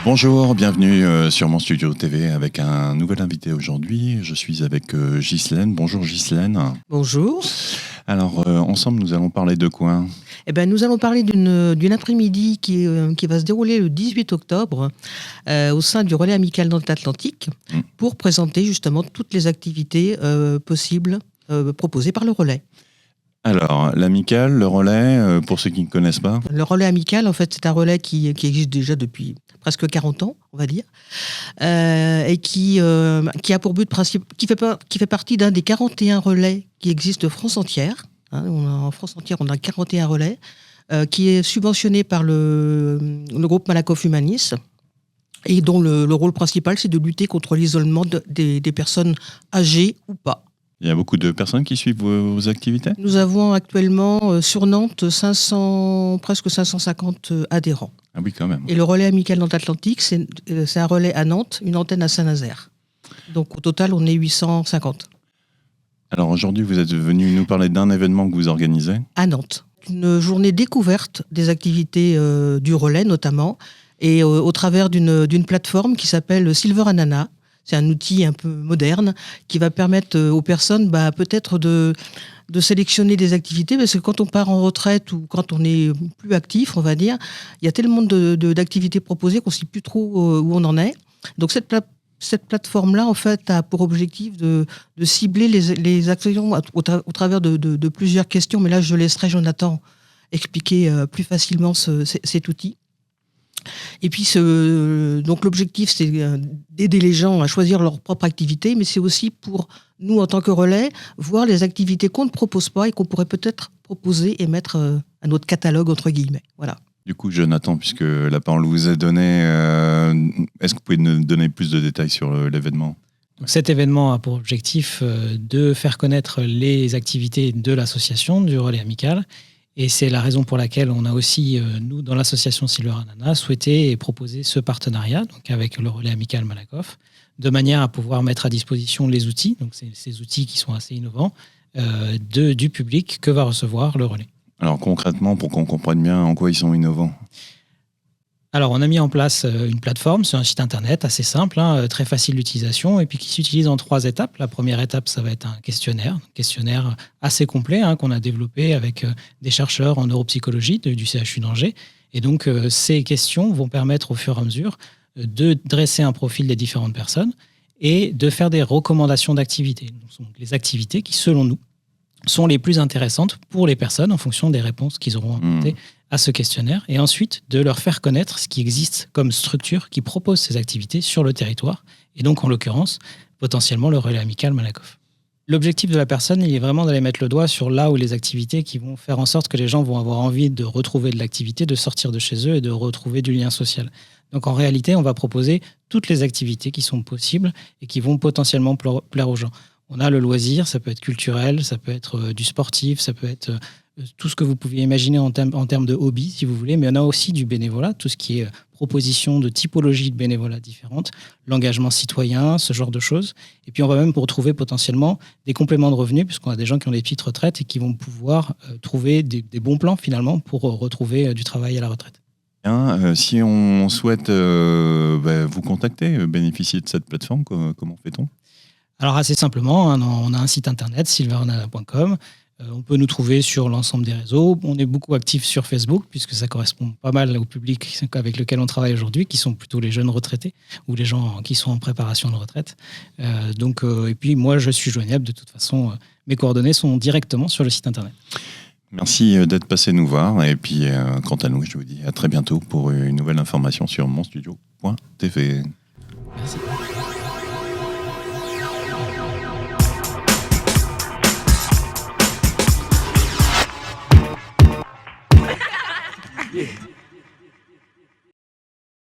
Bonjour, bienvenue sur mon studio TV avec un nouvel invité aujourd'hui. Je suis avec Ghislaine. Bonjour Ghislaine. Bonjour. Alors, ensemble, nous allons parler de quoi ? Nous allons parler d'une après-midi qui va se dérouler le 18 octobre au sein du Relais Amical dans l'Atlantique pour présenter justement toutes les activités possibles proposées par le Relais. Alors, l'Amical, le Relais, pour ceux qui ne connaissent pas. Le Relais Amical, en fait, c'est un relais qui existe déjà depuis presque 40 ans, on va dire, et qui a pour but principal, qui fait partie d'un des 41 relais qui existent de France entière. En France entière, on a 41 relais, qui est subventionné par le groupe Malakoff Humanis, et dont le rôle principal, c'est de lutter contre l'isolement des personnes âgées ou pas. Il y a beaucoup de personnes qui suivent vos activités ? Nous avons actuellement sur Nantes presque 550 adhérents. Ah oui, quand même. Et le Relais Amical Nantes Atlantique, c'est un relais à Nantes, une antenne à Saint-Nazaire. Donc au total, on est 850. Alors aujourd'hui, vous êtes venu nous parler d'un événement que vous organisez ? À Nantes. Une journée découverte des activités du relais notamment, et au travers d'une plateforme qui s'appelle Silver Anana. C'est un outil un peu moderne qui va permettre aux personnes peut-être de sélectionner des activités, parce que quand on part en retraite ou quand on est plus actif, on va dire, il y a tellement d'activités proposées qu'on ne sait plus trop où on en est. Donc cette plateforme-là, en fait, a pour objectif de cibler les actions au travers de plusieurs questions, mais là, je laisserai Jonathan expliquer plus facilement cet outil. Et puis, donc l'objectif, c'est d'aider les gens à choisir leur propre activité, mais c'est aussi pour nous, en tant que relais, voir les activités qu'on ne propose pas et qu'on pourrait peut-être proposer et mettre à notre catalogue, entre guillemets. Voilà. Du coup, Jonathan, puisque la parole vous est donnée, est-ce que vous pouvez nous donner plus de détails sur l'événement ? Cet événement a pour objectif de faire connaître les activités de l'association, du Relais Amical. Et c'est la raison pour laquelle on a aussi, nous, dans l'association Silver Anana, souhaité et proposé ce partenariat donc avec le Relais Amical Malakoff, de manière à pouvoir mettre à disposition les outils, donc ces outils qui sont assez innovants, du public que va recevoir le relais. Alors concrètement, pour qu'on comprenne bien en quoi ils sont innovants. Alors, on a mis en place une plateforme sur un site internet assez simple, très facile d'utilisation, et puis qui s'utilise en 3 étapes. La première étape, ça va être un questionnaire assez complet qu'on a développé avec des chercheurs en neuropsychologie du CHU d'Angers. Et donc, ces questions vont permettre au fur et à mesure de dresser un profil des différentes personnes et de faire des recommandations d'activités. Ce sont les activités qui, selon nous, sont les plus intéressantes pour les personnes en fonction des réponses qu'ils auront apportées à ce questionnaire, et ensuite de leur faire connaître ce qui existe comme structure qui propose ces activités sur le territoire, et donc en l'occurrence, potentiellement le Relais Amical Malakoff. L'objectif de la personne, il est vraiment d'aller mettre le doigt sur là où les activités qui vont faire en sorte que les gens vont avoir envie de retrouver de l'activité, de sortir de chez eux et de retrouver du lien social. Donc en réalité, on va proposer toutes les activités qui sont possibles et qui vont potentiellement plaire aux gens. On a le loisir, ça peut être culturel, ça peut être du sportif, ça peut être tout ce que vous pouviez imaginer en termes de hobby, si vous voulez, mais on a aussi du bénévolat, tout ce qui est proposition de typologie de bénévolat différentes, l'engagement citoyen, ce genre de choses. Et puis on va même retrouver potentiellement des compléments de revenus, puisqu'on a des gens qui ont des petites retraites et qui vont pouvoir trouver des bons plans finalement pour retrouver du travail à la retraite. Si on souhaite vous contacter, bénéficier de cette plateforme, comment fait-on ? Alors assez simplement, on a un site internet, silveranana.com. On peut nous trouver sur l'ensemble des réseaux. On est beaucoup actifs sur Facebook, puisque ça correspond pas mal au public avec lequel on travaille aujourd'hui, qui sont plutôt les jeunes retraités ou les gens qui sont en préparation de retraite. Et puis moi, je suis joignable de toute façon. Mes coordonnées sont directement sur le site internet. Merci d'être passé nous voir. Et puis, quant à nous, je vous dis à très bientôt pour une nouvelle information sur monstudio.tv. Merci.